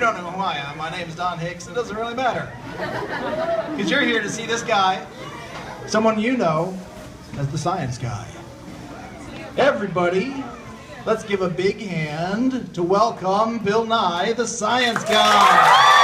don't know who I am, my name is Don Hicks. It doesn't really matter. Because you're here to see this guy, someone you know as the science guy. Everybody, let's give a big hand to welcome Bill Nye, the science guy.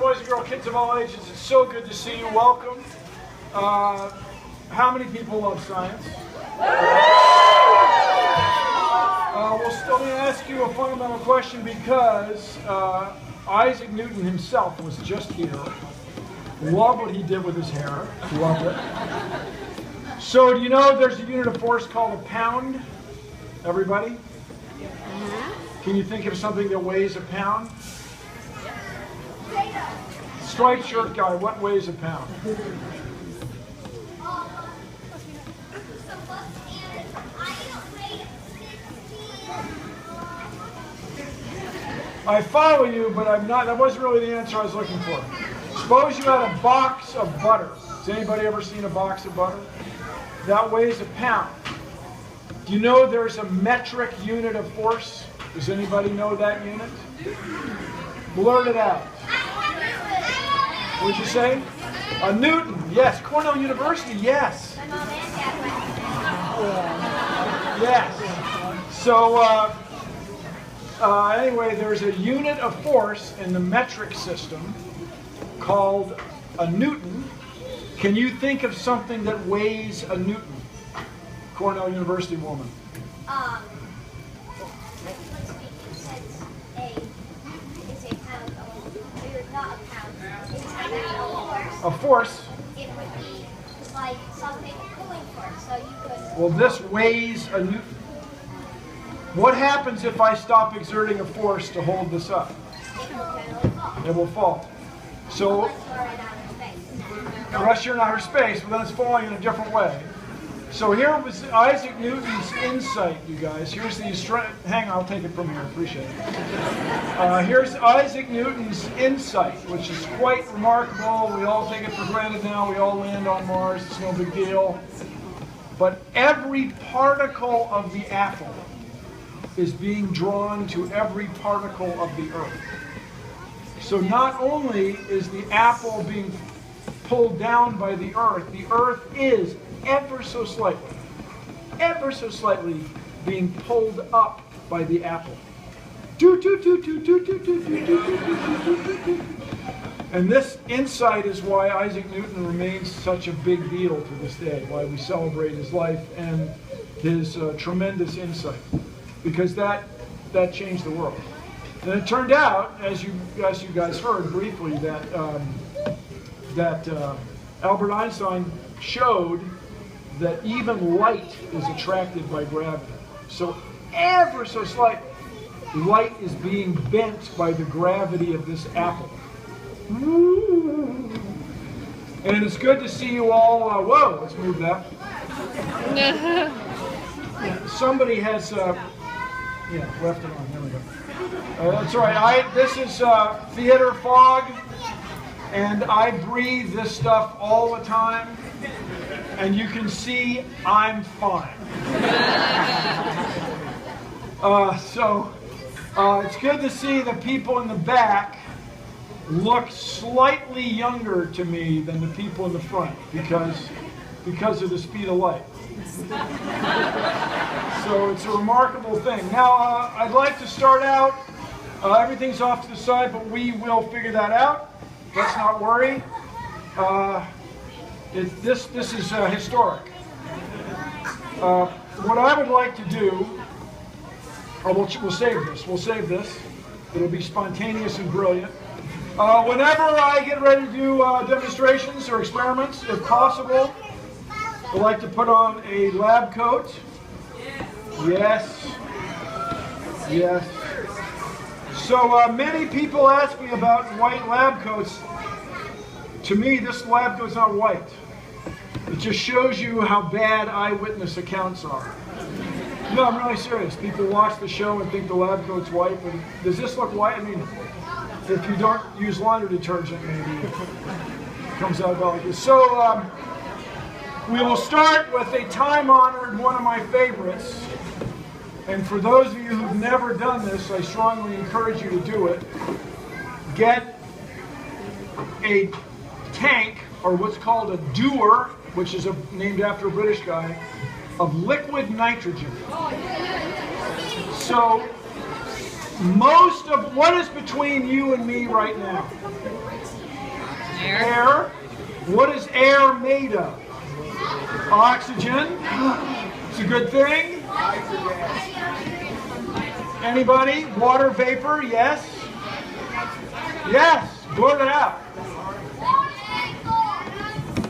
Boys and girls, kids of all ages, it's so good to see you. Welcome. How many people love science? Let me ask you a fundamental question, because Isaac Newton himself was just here. Love what he did with his hair. Loved it. So do you know there's a unit of force called a pound? Everybody? Can you think of something that weighs a pound? Striped shirt guy, what weighs a pound? I follow you, but I'm not. That wasn't really the answer I was looking for. Suppose you had a box of butter. Has anybody ever seen a box of butter? That weighs a pound. Do you know there's a metric unit of force? Does anybody know that unit? Blurt it out. What'd you say? A Newton, yes. Cornell University, yes. Yes. So, anyway, there's a unit of force in the metric system called a Newton. Can you think of something that weighs a Newton? Cornell University woman. A force. It would be like something pulling force, so you could. Well, this weighs a Newton. What happens if I stop exerting a force to hold this up? It will generally fall. It will fall. So, unless you're in outer space, well, then it's falling in a different way. So here was Isaac Newton's insight, you guys. Here's the hang on, I'll take it from here. Appreciate it. Here's Isaac Newton's insight, which is quite remarkable. We all take it for granted now. We all land on Mars. It's no big deal. But every particle of the apple is being drawn to every particle of the Earth. So not only is the apple being pulled down by the Earth is ever so slightly being pulled up by the apple. And this insight is why Isaac Newton remains such a big deal to this day, why we celebrate his life and his tremendous insight, because that changed the world. And it turned out, as you guys heard briefly, that Albert Einstein showed that even light is attracted by gravity. So ever so slight, light is being bent by the gravity of this apple. And it's good to see you all. Whoa, let's move that. Somebody has, left it on. There we go. That's all right. This is theater fog, and I breathe this stuff all the time. And you can see I'm fine. It's good to see the people in the back look slightly younger to me than the people in the front because of the speed of light. So it's a remarkable thing. Now, I'd like to start out, everything's off to the side, but we will figure that out. Let's not worry. This is historic. What I would like to do, we'll save this. We'll save this. It'll be spontaneous and brilliant. Whenever I get ready to do demonstrations or experiments, if possible, I like to put on a lab coat. Yes. Yes. So many people ask me about white lab coats. To me, this lab coat's not white. It just shows you how bad eyewitness accounts are. No, I'm really serious. People watch the show and think the lab coat's white, but does this look white? I mean, if you don't use laundry detergent, maybe it comes out about like this. So we will start with a time-honored, one of my favorites. And for those of you who've never done this, I strongly encourage you to do it. Get a tank, or what's called a dewar, which is named after a British guy, of liquid nitrogen. So most of what is between you and me right now? Air. What is air made of? Oxygen. It's a good thing. Anybody? Water vapor? Yes. Yes. Blurt it out.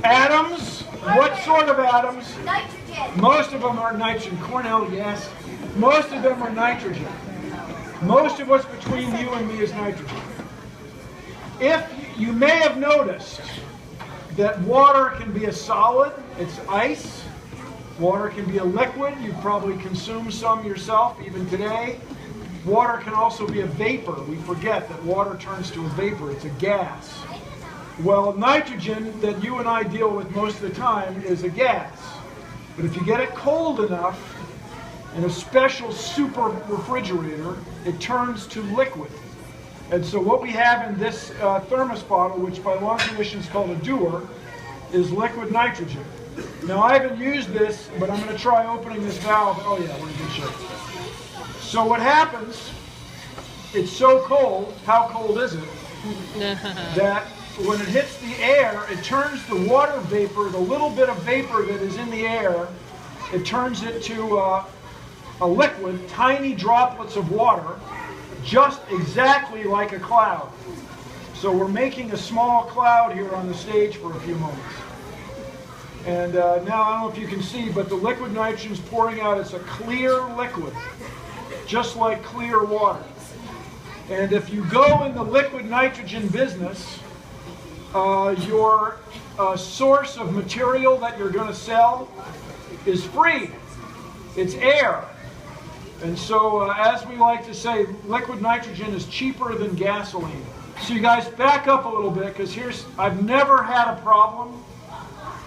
Atoms. What sort of atoms? Nitrogen. Most of them are nitrogen. Cornell, yes. Most of them are nitrogen. Most of what's between you and me is nitrogen. If you may have noticed that water can be a solid, it's ice. Water can be a liquid. You probably consume some yourself, even today. Water can also be a vapor. We forget that water turns to a vapor. It's a gas. Well, nitrogen that you and I deal with most of the time is a gas. But if you get it cold enough in a special super refrigerator, it turns to liquid. And so what we have in this thermos bottle, which by long tradition is called a dewar, is liquid nitrogen. Now I haven't used this, but I'm going to try opening this valve. Oh yeah, we're in good shape. So what happens, it's so cold, how cold is it, that when it hits the air, it turns the water vapor, the little bit of vapor that is in the air, it turns it to a liquid, tiny droplets of water, just exactly like a cloud. So we're making a small cloud here on the stage for a few moments. And now I don't know if you can see, but the liquid nitrogen is pouring out. It's a clear liquid, just like clear water. And if you go in the liquid nitrogen business, your source of material that you're going to sell is free. It's air. And so, as we like to say, liquid nitrogen is cheaper than gasoline. So you guys back up a little bit, because I've never had a problem,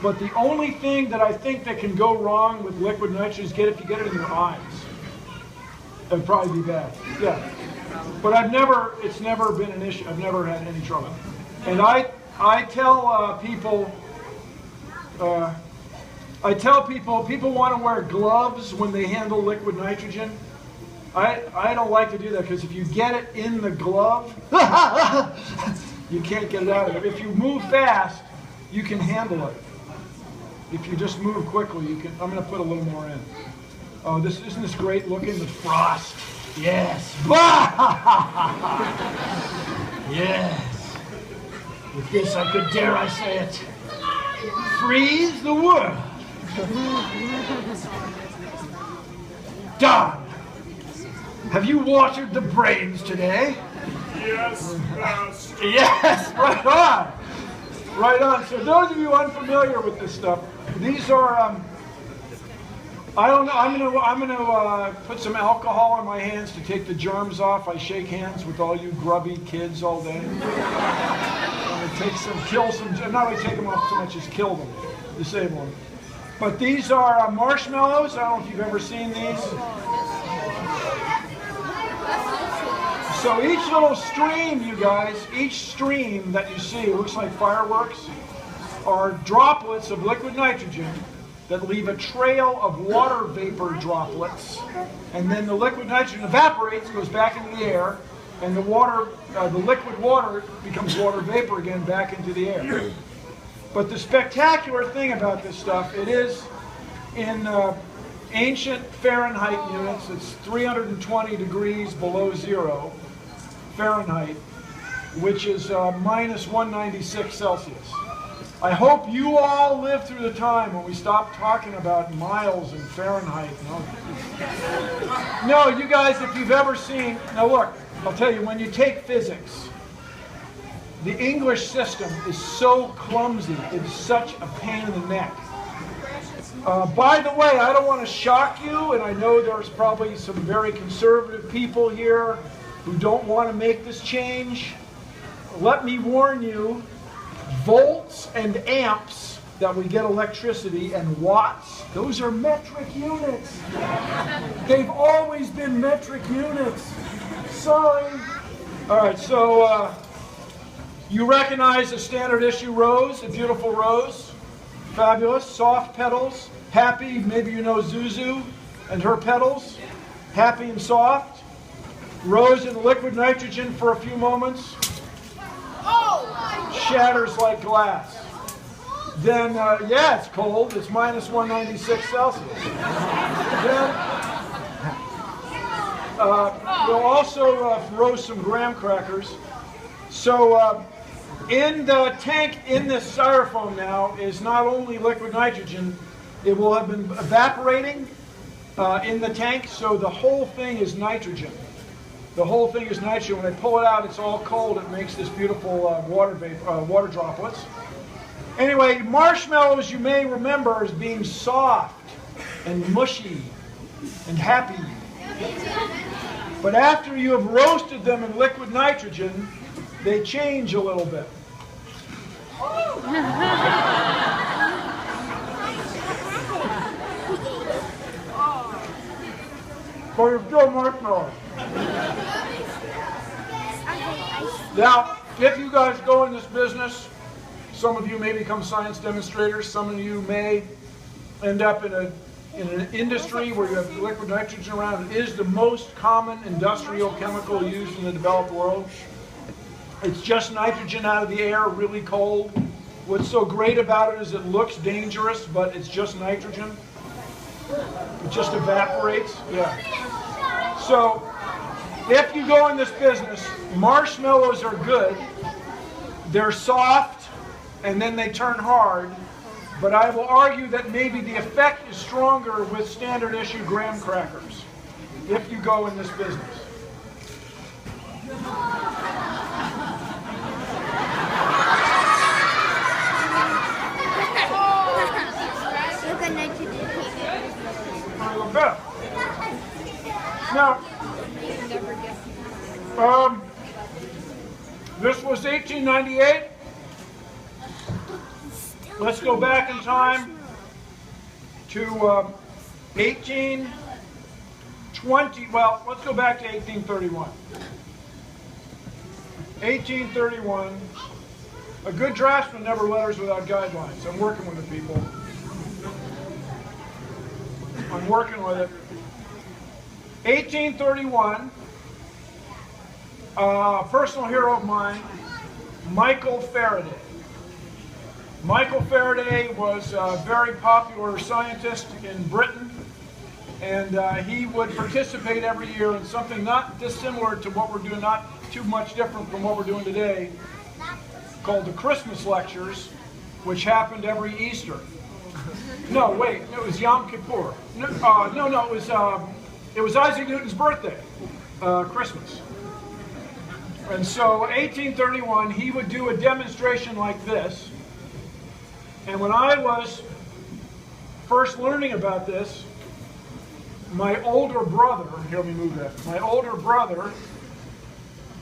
but the only thing that I think that can go wrong with liquid nitrogen is if you get it in your eyes. That'd probably be bad. Yeah. But it's never been an issue. I've never had any trouble. And I tell people people want to wear gloves when they handle liquid nitrogen. I don't like to do that, because if you get it in the glove, you can't get it out of it. If you move fast, you can handle it. If you just move quickly, you can. I'm going to put a little more in. Oh, isn't this great looking? The frost. Yes. Yes. With this, I could, dare I say it, freeze the world. Don, have you watered the brains today? Yes, Master. Yes, right on. Right on. So those of you unfamiliar with this stuff, these are, I don't know, I'm gonna put some alcohol on my hands to take the germs off. I shake hands with all you grubby kids all day. Kill some, not really take them off so much as kill them, disable them. But these are marshmallows. I don't know if you've ever seen these. So each little stream, you guys, each stream that you see, looks like fireworks, are droplets of liquid nitrogen that leave a trail of water vapor droplets. And then the liquid nitrogen evaporates, goes back into the air, and the water, the liquid water becomes water vapor again back into the air. But the spectacular thing about this stuff, it is in ancient Fahrenheit units. It's 320 degrees below zero Fahrenheit, which is minus 196 Celsius. I hope you all live through the time when we stop talking about miles and Fahrenheit. No, you guys, if you've ever seen, now look, I'll tell you, when you take physics, the English system is so clumsy, it's such a pain in the neck. By the way, I don't want to shock you, and I know there's probably some very conservative people here who don't want to make this change. Let me warn you, volts and amps that we get electricity and watts, those are metric units. They've always been metric units. Sorry. All right, so you recognize a standard issue rose, a beautiful rose. Fabulous, soft petals, happy, maybe you know Zuzu and her petals, happy and soft. Rose in liquid nitrogen for a few moments. Shatters like glass. Then, yeah, it's cold. It's minus 196 Celsius. Then, we'll also roast some graham crackers. So, in the tank, in this styrofoam now, is not only liquid nitrogen, it will have been evaporating in the tank, so the whole thing is nitrogen. The whole thing is nitrogen. When I pull it out, it's all cold. It makes this beautiful water droplets. Anyway, marshmallows, you may remember, as being soft and mushy and happy. But after you have roasted them in liquid nitrogen, they change a little bit. So you're still marshmallows. Now, if you guys go in this business, some of you may become science demonstrators, some of you may end up in an industry where you have liquid nitrogen around. It is the most common industrial chemical used in the developed world. It's just nitrogen out of the air, really cold. What's so great about it is it looks dangerous, but it's just nitrogen. It just evaporates. Yeah. So, if you go in this business, marshmallows are good. They're soft, and then they turn hard. But I will argue that maybe the effect is stronger with standard issue graham crackers, if you go in this business. Now, this was 1898. Let's go back in time to 1820. Well, let's go back to 1831. 1831. A good draftsman never letters without guidelines. I'm working with the people. I'm working with it. 1831, a personal hero of mine, Michael Faraday. Michael Faraday was a very popular scientist in Britain, and he would participate every year in something not dissimilar to what we're doing, not too much different from what we're doing today, called the Christmas lectures, which happened every Easter. No, wait, it was Yom Kippur. It was Isaac Newton's birthday, Christmas. And so 1831, he would do a demonstration like this. And when I was first learning about this, my older brother, here let me move that, my older brother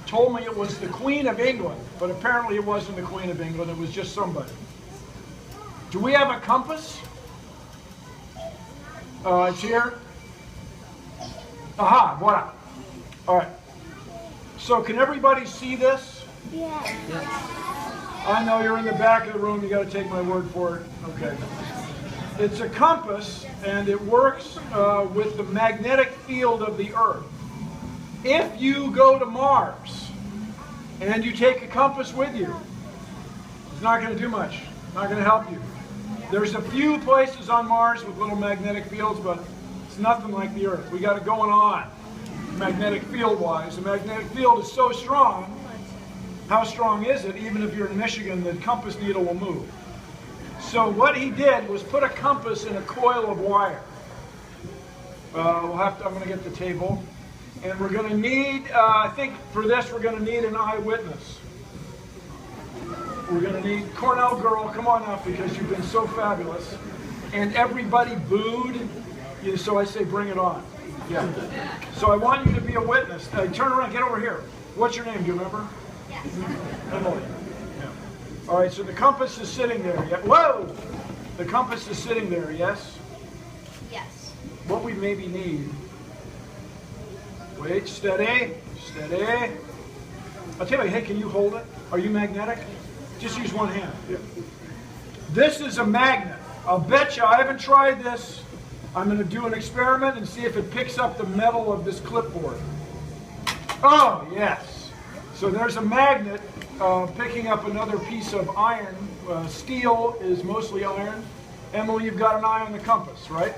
told me it was the Queen of England, but apparently it wasn't the Queen of England, it was just somebody. Do we have a compass? It's here. Aha, voila. All right. So can everybody see this? Yeah. I know you're in the back of the room. You got to take my word for it. Okay. It's a compass, and it works with the magnetic field of the Earth. If you go to Mars and you take a compass with you, it's not going to do much. Not going to help you. There's a few places on Mars with little magnetic fields, but it's nothing like the Earth. We got it going on, magnetic field-wise. The magnetic field is so strong. How strong is it? Even if you're in Michigan, the compass needle will move. So what he did was put a compass in a coil of wire. I'm going to get the table. And we're going to need, I think for this, we're going to need an eyewitness. We're going to need Cornell girl, come on up because you've been so fabulous. and everybody booed. So I say, bring it on. Yeah. So I want you to be a witness. Turn around, get over here. What's your name? Do you remember? Yes. Emily. Yeah. All right, so the compass is sitting there. Yeah. Whoa! The compass is sitting there, yes? Yes. What we maybe need. Wait, steady, steady. I'll tell you, hey, can you hold it? Are you magnetic? Just use one hand. Yeah. This is a magnet. I'll bet you, I haven't tried this. I'm going to do an experiment and see if it picks up the metal of this clipboard. Oh, yes. So there's a magnet picking up another piece of iron. Steel is mostly iron. Emily, you've got an eye on the compass, right?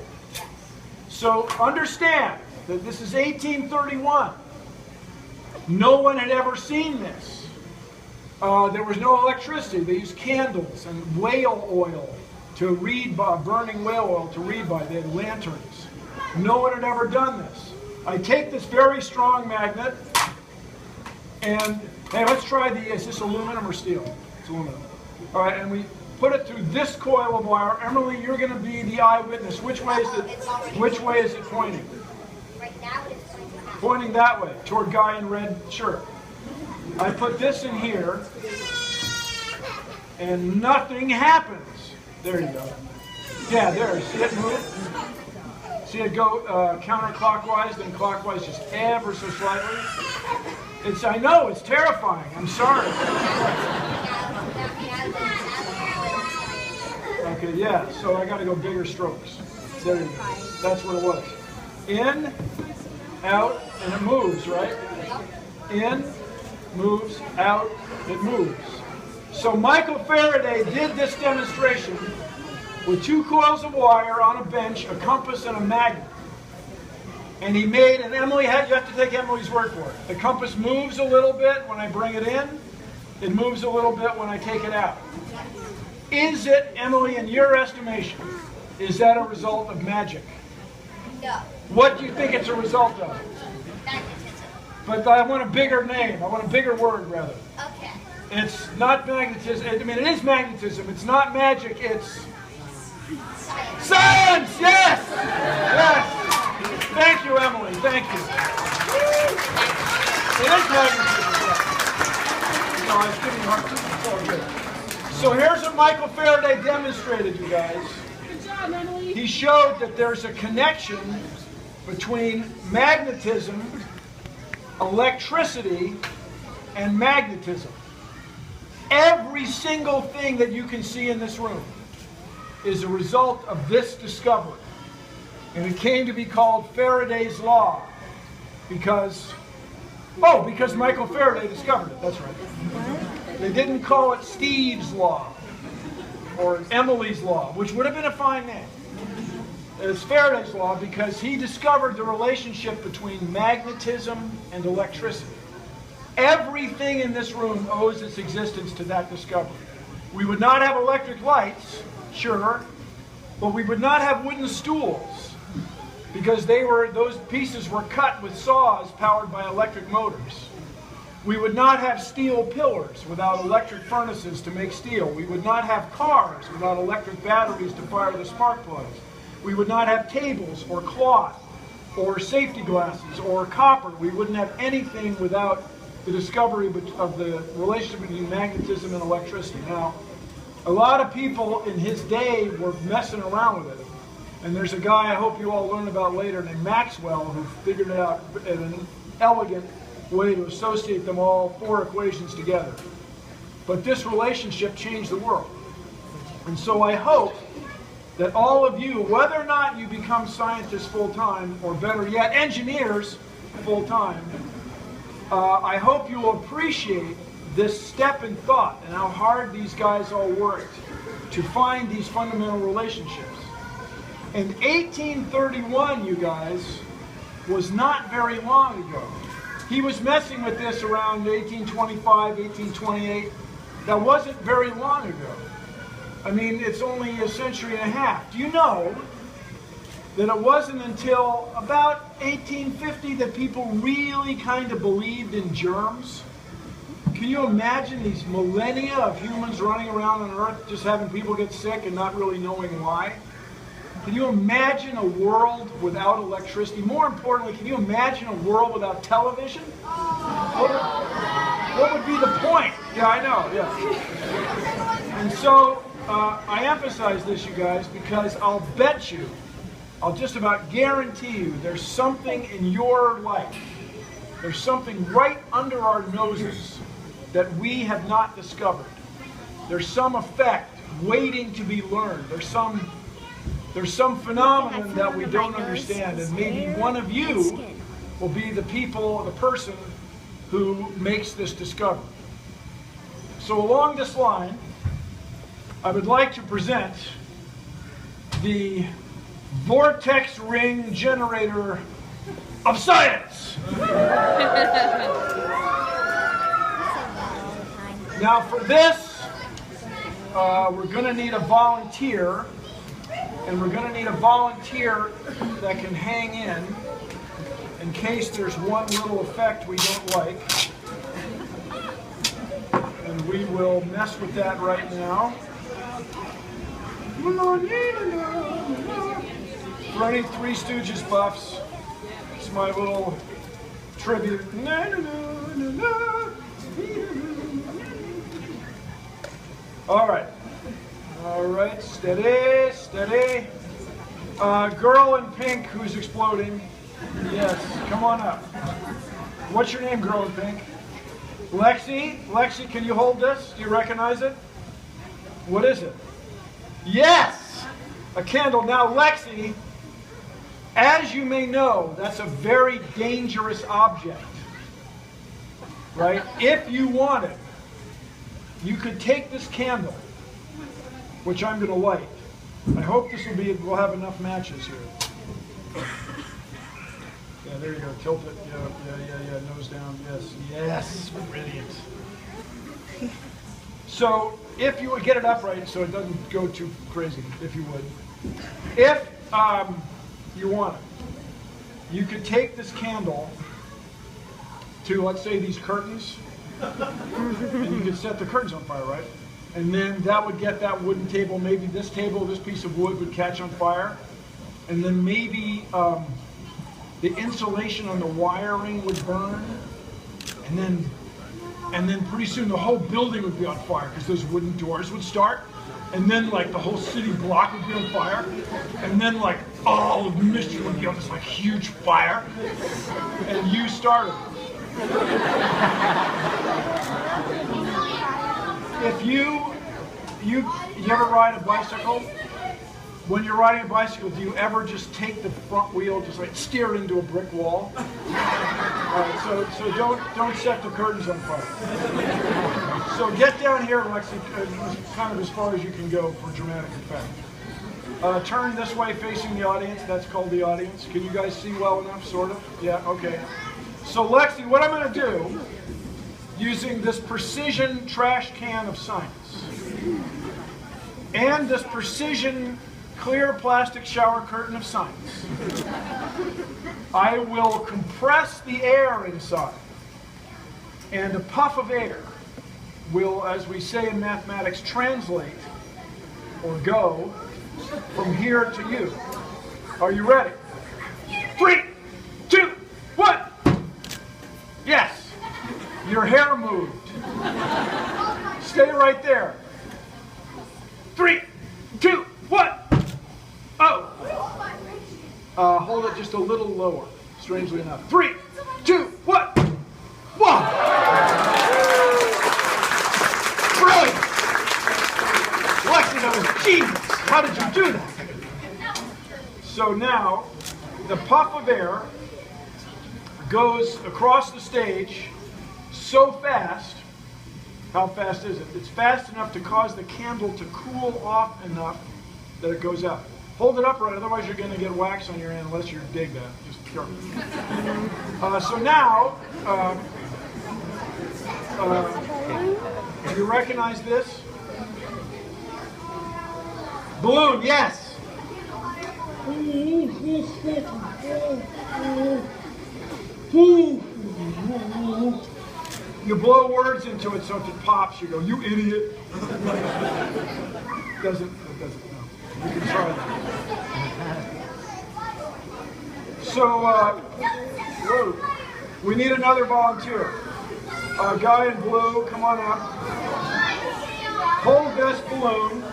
So understand that this is 1831. No one had ever seen this. There was no electricity. They used candles and whale oil to read by, burning whale oil to read by. They had lanterns. No one had ever done this. I take this very strong magnet and, hey, let's try the, is this aluminum or steel? It's aluminum. All right, and we put it through this coil of wire. Emily, you're going to be the eyewitness. Which way is it pointing? Right now it is Pointing that way, toward guy in red shirt. I put this in here, and nothing happens. There you go. Yeah, there. See it move? See it go counterclockwise, then clockwise, just ever so slightly? I know, it's terrifying. I'm sorry. Okay, yeah, so I got to go bigger strokes. There you go. That's what it was. In, out, and it moves, right? In, moves, out, it moves. So Michael Faraday did this demonstration with 2 coils of wire on a bench, a compass, and a magnet. And he made, and Emily, you have to take Emily's word for it. The compass moves a little bit when I bring it in. It moves a little bit when I take it out. Is it, Emily, in your estimation, is that a result of magic? No. What do you think it's a result of? Magnetism. But I want a bigger name. I want a bigger word, rather. Okay. It's not magnetism. I mean, it is magnetism. It's not magic. It's Science. science. Yes. Yes. Thank you, Emily. Thank you. It is magnetism. Yeah. No, I was giving you a hard time. It's all good. So here's what Michael Faraday demonstrated, you guys. Good job, Emily. He showed that there's a connection between magnetism, electricity, and magnetism. Every single thing that you can see in this room is a result of this discovery. And it came to be called Faraday's Law because Michael Faraday discovered it. That's right. They didn't call it Steve's Law or Emily's Law, which would have been a fine name. It's Faraday's Law because he discovered the relationship between magnetism and electricity. Everything in this room owes its existence to that discovery. We would not have electric lights, sure, but we would not have wooden stools because those pieces were cut with saws powered by electric motors. We would not have steel pillars without electric furnaces to make steel. We would not have cars without electric batteries to fire the spark plugs. We would not have tables or cloth or safety glasses or copper. We wouldn't have anything without the discovery of the relationship between magnetism and electricity. Now, a lot of people in his day were messing around with it. And there's a guy I hope you all learn about later named Maxwell who figured it out in an elegant way to associate them all 4 equations together. But this relationship changed the world. And so I hope that all of you, whether or not you become scientists full-time, or better yet, engineers full-time, I hope you will appreciate this step in thought and how hard these guys all worked to find these fundamental relationships. And 1831, you guys, was not very long ago. He was messing with this around 1825, 1828. That wasn't very long ago. I mean, it's only a century and a half. Do you know that it wasn't until about 1850 that people really kind of believed in germs? Can you imagine these millennia of humans running around on Earth just having people get sick and not really knowing why? Can you imagine a world without electricity? More importantly, can you imagine a world without television? What would be the point? Yeah, I know, yeah. And so I emphasize this, you guys, because I'll bet you, I'll just about guarantee you, there's something in your life, there's something right under our noses that we have not discovered. There's some effect waiting to be learned. There's some phenomenon that we don't understand, and maybe one of you will be the person who makes this discovery. So along this line, I would like to present the vortex ring generator of science. Now for this, we're going to need a volunteer, and we're going to need a volunteer that can hang in case there's one little effect we don't like. And we will mess with that right now. For any Three Stooges buffs, it's my little tribute. All right, steady, steady. Girl in pink who's exploding. Yes, come on up. What's your name, girl in pink? Lexi? Lexi, can you hold this? Do you recognize it? What is it? Yes! A candle. Now, Lexi, as you may know, that's a very dangerous object. Right? If you wanted, you could take this candle, which I'm going to light. I hope we'll have enough matches here. Yeah, there you go. Tilt it. Yeah. Nose down. Yes. Brilliant. So, if you would get it upright so it doesn't go too crazy, if you would. If you want it, you could take this candle to, let's say, these curtains, and you could set the curtains on fire, right? And then that would get that wooden table, maybe this piece of wood would catch on fire, and then maybe the insulation on the wiring would burn, and then pretty soon the whole building would be on fire because those wooden doors would start, and then like the whole city block would be on fire, and then like all of Michigan would be on this like huge fire, and you started. If you ever ride a bicycle? When you're riding a bicycle, do you ever just take the front wheel, just like steer into a brick wall? All right, so don't set the curtains on fire. So get down here, Lexi, kind of as far as you can go for dramatic effect. Turn this way facing the audience. That's called the audience. Can you guys see well enough, sort of? Yeah, okay. So Lexi, what I'm going to do, using this precision trash can of science, and this precision clear plastic shower curtain of science, I will compress the air inside, and a puff of air will, as we say in mathematics, translate or go from here to you. Are you ready? 3, 2, 1. Yes, your hair moved. Stay right there. 3, 2, 1. Oh. Hold it just a little lower, strangely enough. 3, 2, 1. Whoa. Brilliant. Lexi, that was genius. How did you do that? So now, the puff of air goes across the stage so fast. How fast is it? It's fast enough to cause the candle to cool off enough that it goes out. Hold it upright, otherwise you're going to get wax on your hand unless you dig that. Just pure. So now, do you recognize this? Balloon, yes. You blow words into it so if it pops, you go, you idiot. It doesn't, no. You can try that. So, whoa, we need another volunteer. Guy in blue, come on up. Hold this balloon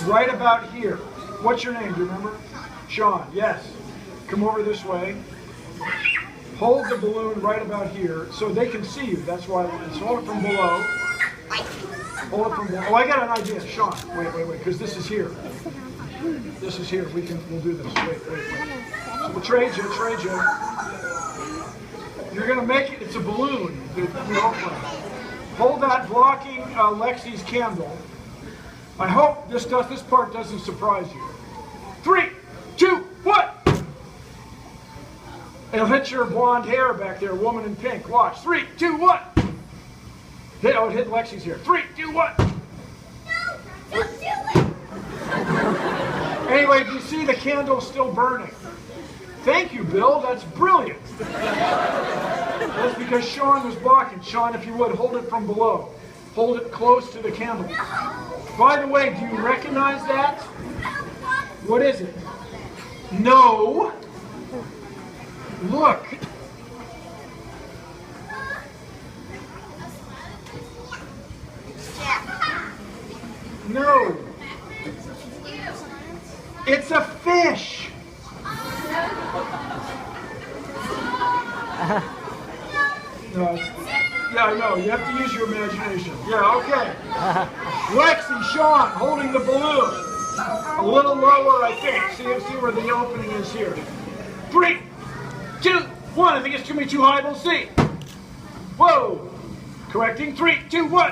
right about here. What's your name, do you remember? Sean, yes. Come over this way. Hold the balloon right about here so they can see you. That's why it's hold it from below. Hold it from below. Oh, I got an idea, Sean. Wait, because this is here. This is here. We'll do this. Wait. So we'll trade you. You're gonna make it. It's a balloon. Hold that blocking Lexi's candle. I hope this part doesn't surprise you. 3, 2, 1. It'll hit your blonde hair back there, woman in pink. Watch. 3, 2, 1. It hit Lexi's here. 3, 2, 1. No, don't do it. Anyway, do you see the candle still burning? Thank you, Bill. That's brilliant. That's because Sean was blocking. Sean, if you would, hold it from below. Hold it close to the candle. By the way, do you recognize that? What is it? No. Look. No. It's a fish. No, yeah, I know. You have to use your imagination. Yeah, okay. Lexi, Sean, holding the balloon. A little lower, I think. See where the opening is here. 3, 2, 1. I think it's going to be too high. We'll see. Whoa. Correcting. 3, 2, 1.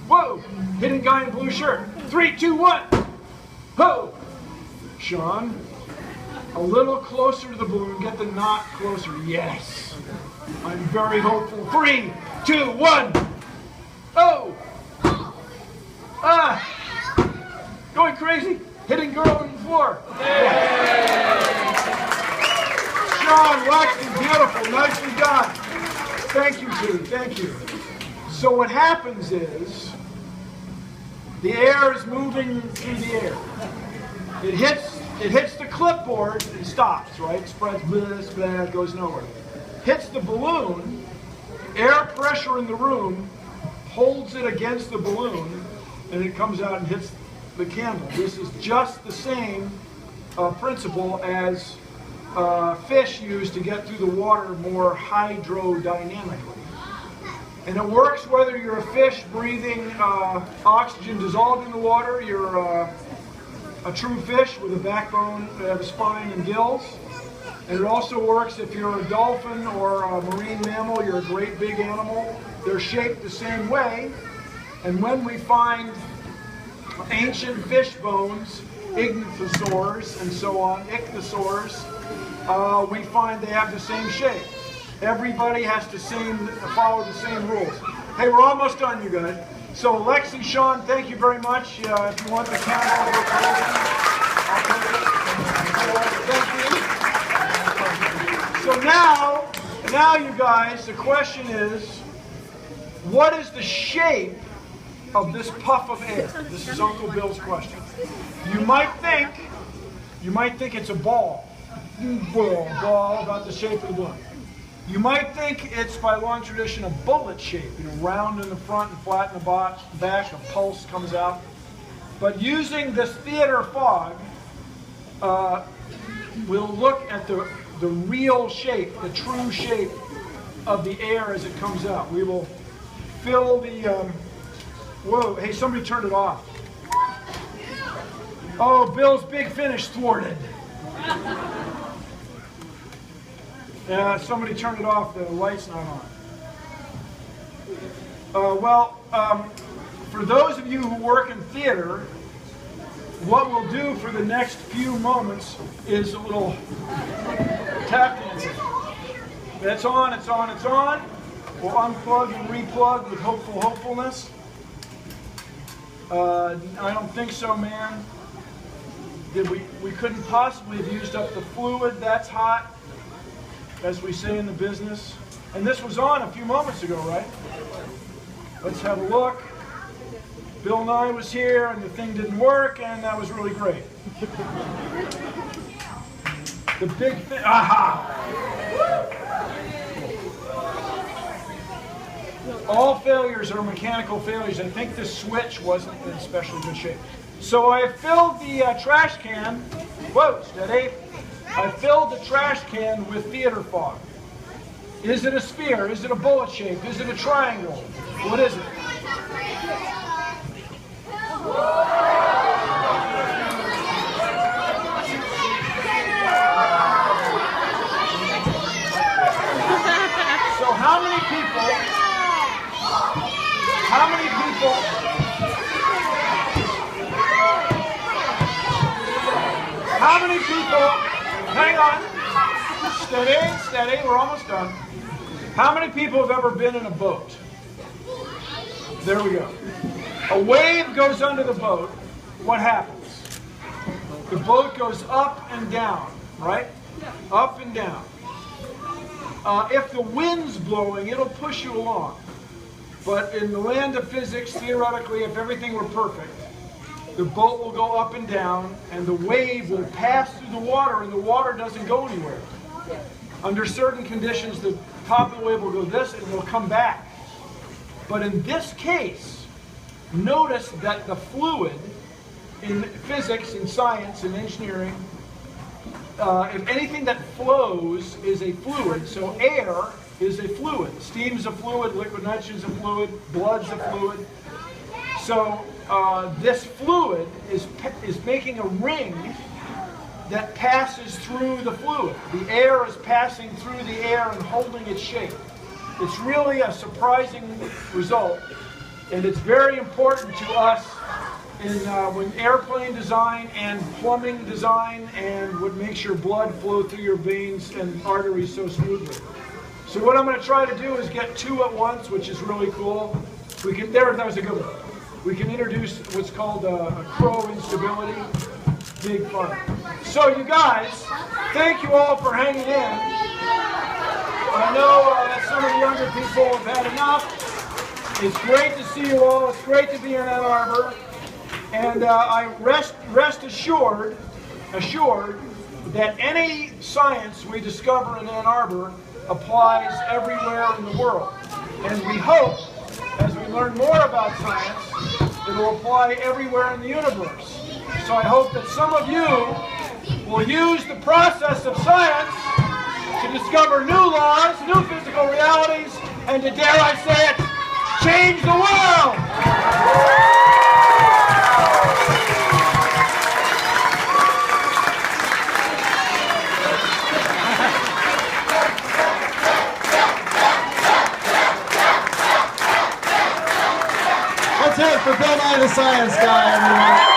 Whoa. Hitting guy in blue shirt. 3, 2, 1. Whoa. Sean, a little closer to the balloon. Get the knot closer. Yes. I'm very hopeful. 3, 2, 1. Oh. Ah. Going crazy. Hitting girl on the floor. Sean, Lexi, beautiful. Nicely done. Thank you, Judy. Thank you. So what happens is the air is moving through the air. It hits the clipboard and stops, right? Spreads, blah, goes nowhere. Hits the balloon, air pressure in the room holds it against the balloon, and it comes out and hits the candle. This is just the same principle as fish use to get through the water more hydrodynamically. And it works whether you're a fish breathing oxygen dissolved in the water, you're a true fish with a backbone, a spine, and gills. And it also works if you're a dolphin or a marine mammal, you're a great big animal. They're shaped the same way. And when we find ancient fish bones, ichthyosaurs and so on, ichthyosaurs, we find they have the same shape. Everybody has to follow the same rules. Hey, we're almost done, you guys. So Lexi, Sean, thank you very much. If you want the camera, I'll take it. Thank you. So now you guys, the question is, what is the shape of this puff of air? This is Uncle Bill's question. You might think it's a ball. Ball about the shape of the balloon. You might think it's, by long tradition, a bullet shape, round in the front and flat in the back, a pulse comes out. But using this theater fog, we'll look at the real shape, the true shape of the air as it comes out. We will fill the, whoa, hey, somebody turned it off. Oh, Bill's big finish thwarted. Yeah, somebody turned it off, the light's not on. For those of you who work in theater, what we'll do for the next few moments is a little tap dancing. It's on, it's on, it's on. We'll unplug and replug with hopefulness. I don't think so, man. We couldn't possibly have used up the fluid. That's hot, as we say in the business. And this was on a few moments ago, right? Let's have a look. Bill Nye was here and the thing didn't work, and that was really great. The big thing, aha! All failures are mechanical failures. I think this switch wasn't in especially good shape. So I filled the trash can, whoa, steady. I filled the trash can with theater fog. Is it a sphere? Is it a bullet shape? Is it a triangle? What is it? So how many people, hang on, steady, we're almost done. How many people have ever been in a boat? There we go. A wave goes under the boat. What happens? The boat goes up and down, right? Up and down. If the wind's blowing, it'll push you along. But in the land of physics, theoretically, if everything were perfect, the boat will go up and down, and the wave will pass through the water, and the water doesn't go anywhere. Under certain conditions, the top of the wave will go this, and it will come back. But in this case, notice that the fluid, in physics, in science, in engineering, if anything that flows is a fluid, so air is a fluid. Steam's a fluid, liquid nitrogen's a fluid, blood's a fluid. So this fluid is making a ring that passes through the fluid. The air is passing through the air and holding its shape. It's really a surprising result, and it's very important to us in when airplane design and plumbing design, and what makes your blood flow through your veins and arteries so smoothly. So what I'm going to try to do is get two at once, which is really cool. We can that was a good one. We can introduce what's called a crow instability. Big fun. So you guys, thank you all for hanging in. I know that some of the younger people have had enough. It's great to see you all. It's great to be in Ann Arbor. And I rest assured that any science we discover in Ann Arbor applies everywhere in the world. And we hope, as we learn more about science, it will apply everywhere in the universe. So I hope that some of you will use the process of science to discover new laws, new physical realities, and to, dare I say it, change the world! Let's hear it for Bill Nye, the science guy, everyone.